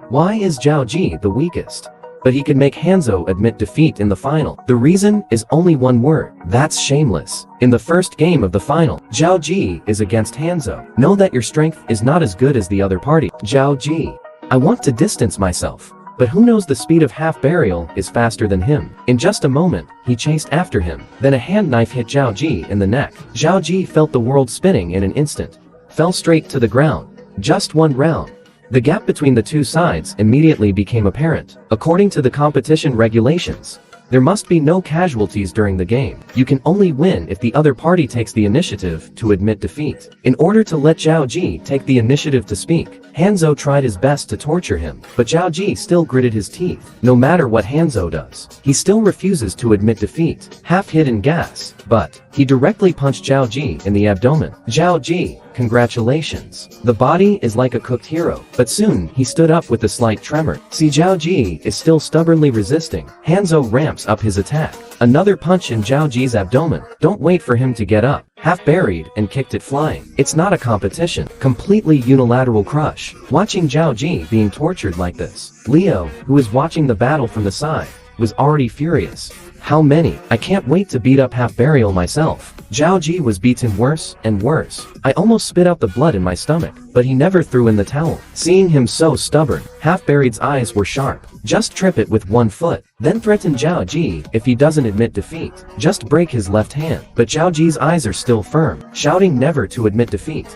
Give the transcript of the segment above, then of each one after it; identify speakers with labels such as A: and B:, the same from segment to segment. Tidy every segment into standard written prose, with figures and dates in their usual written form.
A: Why is Zhao Ji the weakest? But he could make Hanzo admit defeat in the final. The reason is only one word. That's shameless. In the first game of the final, Zhao Ji is against Hanzo. Know that your strength is not as good as the other party. Zhao Ji. I want to distance myself. But who knows, the speed of half burial is faster than him. In just a moment, he chased after him. Then a hand knife hit Zhao Ji in the neck. Zhao Ji felt the world spinning in an instant. Fell straight to the ground. Just one round. The gap between the two sides immediately became apparent. According to the competition regulations, there must be no casualties during the game. You can only win if the other party takes the initiative to admit defeat. In order to let Zhao Ji take the initiative to speak, Hanzo tried his best to torture him, but Zhao Ji still gritted his teeth. No matter what Hanzo does, he still refuses to admit defeat. Half hidden gas, but he directly punched Zhao Ji in the abdomen. Zhao Ji, congratulations. The body is like a cooked hero, but soon he stood up with a slight tremor. See, Zhao Ji is still stubbornly resisting. Hanzo ramps up his attack. Another punch in Zhao Ji's abdomen. Don't wait for him to get up. Half buried and kicked it flying. It's not a competition. Completely unilateral crush. Watching Zhao Ji being tortured like this, Leo, who was watching the battle from the side, was already furious. How many? I can't wait to beat up half burial myself. Zhao Ji was beaten worse and worse. I almost spit out the blood in my stomach, but he never threw in the towel. Seeing him so stubborn, half buried's eyes were sharp. Just trip it with one foot, then threaten Zhao Ji if he doesn't admit defeat. Just break his left hand. But Zhao Ji's eyes are still firm, shouting never to admit defeat.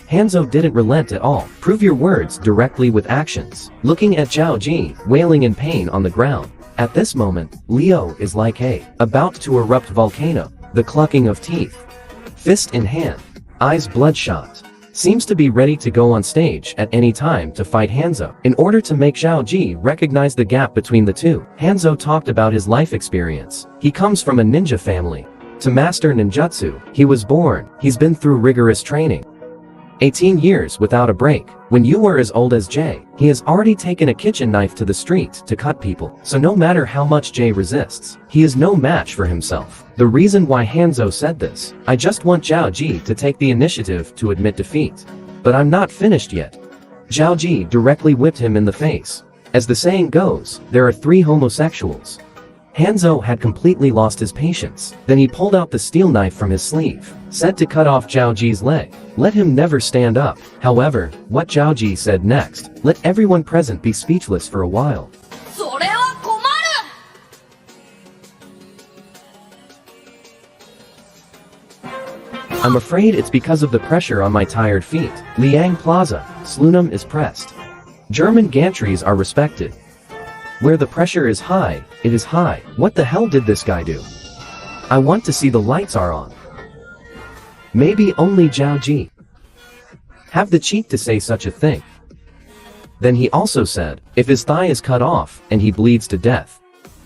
A: Hanzo didn't relent at all. Prove your words directly with actions. Looking at Zhao Ji, wailing in pain on the ground. At this moment, Leo is like about to erupt volcano. The clucking of teeth. Fist in hand. Eyes bloodshot. Seems to be ready to go on stage at any time to fight Hanzo. In order to make Zhao Ji recognize the gap between the two, Hanzo talked about his life experience. He comes from a ninja family. To master ninjutsu, he was born. He's been through rigorous training. 18 years without a break. When you were as old as Jay, he has already taken a kitchen knife to the street to cut people. So no matter how much Jay resists, he is no match for himself. The reason why Hanzo said this, I just want Zhao Ji to take the initiative to admit defeat. But I'm not finished yet. Zhao Ji directly whipped him in the face. As the saying goes, there are 3 homosexuals. Hanzo had completely lost his patience. Then he pulled out the steel knife from his sleeve, said to cut off Zhao Ji's leg. Let him never stand up. However, what Zhao Ji said next, let everyone present be speechless for a while. I'm afraid it's because of the pressure on my tired feet. Liang Plaza, Slunum is pressed. German gantries are respected. Where the pressure is high, it is high. What the hell did this guy do? I want to see the lights are on. Maybe only Zhao Ji have the cheek to say such a thing. Then he also said, if his thigh is cut off and he bleeds to death,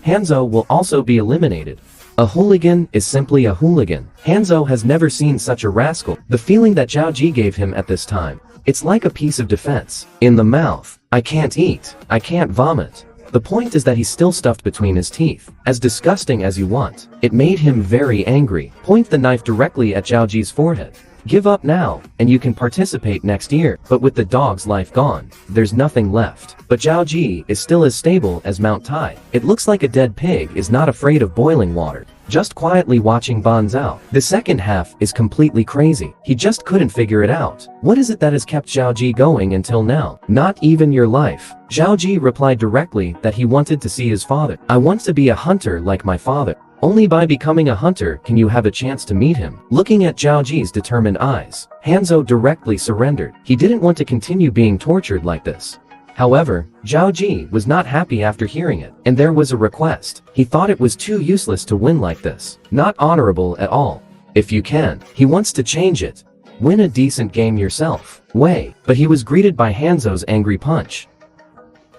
A: Hanzo will also be eliminated. A hooligan is simply a hooligan. Hanzo has never seen such a rascal. The feeling that Zhao Ji gave him at this time, it's like a piece of defense. In the mouth. I can't eat. I can't vomit. The point is that he's still stuffed between his teeth. As disgusting as you want. It made him very angry. Point the knife directly at Zhao Ji's forehead. Give up now, and you can participate next year. But with the dog's life gone, there's nothing left. But Zhao Ji is still as stable as Mount Tai. It looks like a dead pig is not afraid of boiling water. Just quietly watching Banzao. The second half is completely crazy. He just couldn't figure it out. What is it that has kept Zhao Ji going until now? Not even your life. Zhao Ji replied directly that he wanted to see his father. I want to be a hunter like my father. Only by becoming a hunter can you have a chance to meet him. Looking at Zhao Ji's determined eyes, Hanzo directly surrendered. He didn't want to continue being tortured like this. However, Zhao Ji was not happy after hearing it, and there was a request. He thought it was too useless to win like this. Not honorable at all. If you can, he wants to change it. Win a decent game yourself. But he was greeted by Hanzo's angry punch.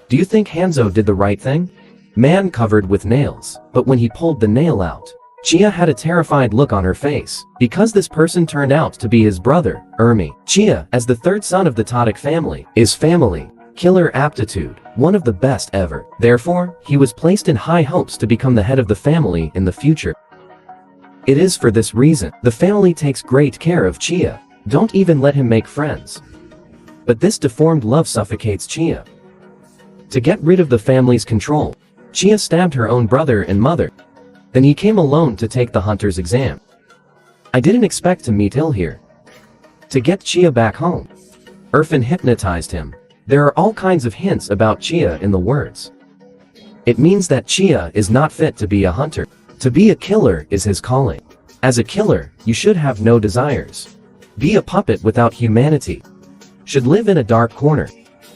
A: Do you think Hanzo did the right thing? Man covered with nails. But when he pulled the nail out, Chia had a terrified look on her face, because this person turned out to be his brother, Ermi. Chia, as the third son of the Tadic family, is family. Killer aptitude, one of the best ever. Therefore, he was placed in high hopes to become the head of the family in the future. It is for this reason, the family takes great care of Chia. Don't even let him make friends. But this deformed love suffocates Chia. To get rid of the family's control, Chia stabbed her own brother and mother. Then he came alone to take the hunter's exam. I didn't expect to meet Il here. To get Chia back home, Irfan hypnotized him. There are all kinds of hints about Chia in the words. It means that Chia is not fit to be a hunter. To be a killer is his calling. As a killer, you should have no desires. Be a puppet without humanity. Should live in a dark corner.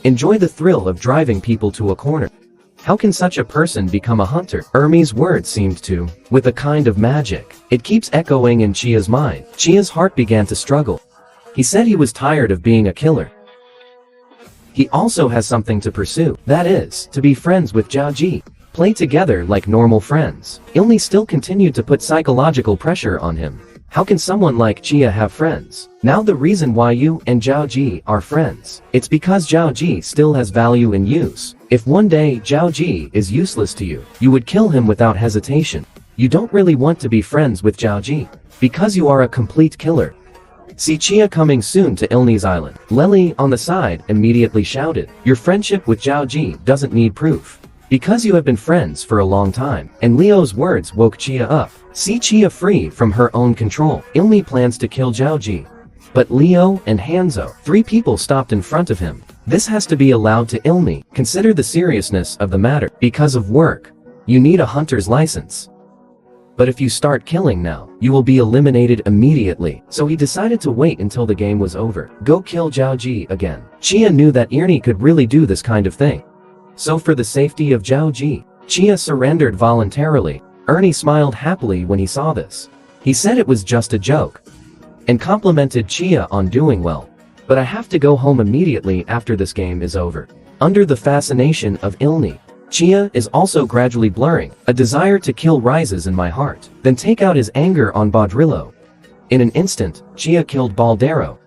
A: Enjoy the thrill of driving people to a corner. How can such a person become a hunter? Ermi's words seemed to, with a kind of magic. It keeps echoing in Chia's mind. Chia's heart began to struggle. He said he was tired of being a killer. He also has something to pursue. That is, to be friends with Zhao Ji. Play together like normal friends. Ilni still continued to put psychological pressure on him. How can someone like Chia have friends? Now the reason why you and Zhao Ji are friends. It's because Zhao Ji still has value in use. If one day Zhao Ji is useless to you, you would kill him without hesitation. You don't really want to be friends with Zhao Ji, because you are a complete killer. See Chia coming soon to Ilni's island. Lely, on the side, immediately shouted, your friendship with Zhao Ji doesn't need proof. Because you have been friends for a long time. And Leo's words woke Chia up. See Chia free from her own control. Ilni plans to kill Zhao Ji. But Leo and Hanzo, 3 people stopped in front of him. This has to be allowed to Ilni. Consider the seriousness of the matter. Because of work, you need a hunter's license. But if you start killing now, you will be eliminated immediately. So he decided to wait until the game was over. Go kill Zhao Ji again. Chia knew that Irni could really do this kind of thing. So for the safety of Zhao Ji, Chia surrendered voluntarily. Ernie smiled happily when he saw this. He said it was just a joke, and complimented Chia on doing well. But I have to go home immediately after this game is over. Under the fascination of Ilni, Chia is also gradually blurring. A desire to kill rises in my heart. Then take out his anger on Baudrillo. In an instant, Chia killed Baldero.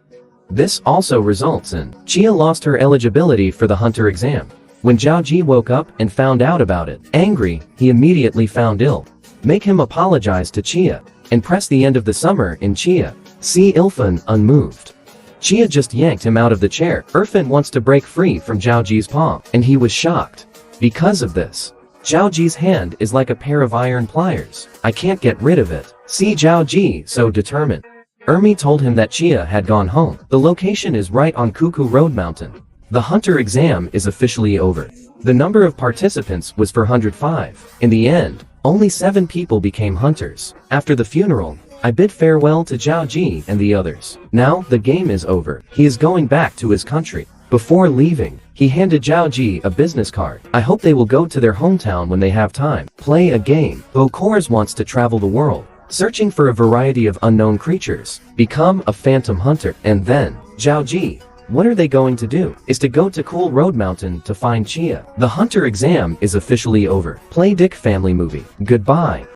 A: This also results in Chia lost her eligibility for the hunter exam. When Zhao Ji woke up and found out about it, angry, he immediately found Il. Make him apologize to Chia, and press the end of the summer in Chia. See Ilfan unmoved. Chia just yanked him out of the chair. Irfan wants to break free from Zhao Ji's palm, and he was shocked. Because of this, Zhao Ji's hand is like a pair of iron pliers. I can't get rid of it. See Zhao Ji so determined. Ermi told him that Chia had gone home. The location is right on Cuckoo Road Mountain. The hunter exam is officially over. The number of participants was 405. In the end, only 7 people became hunters. After the funeral, I bid farewell to Zhao Ji and the others. Now, the game is over. He is going back to his country. Before leaving, he handed Zhao Ji a business card. I hope they will go to their hometown when they have time. Play a game. Bokors wants to travel the world, searching for a variety of unknown creatures. Become a phantom hunter. And then, Zhao Ji, what are they going to do? Is to go to Cool Road Mountain to find Chia. The hunter exam is officially over. Play Dick family movie. Goodbye.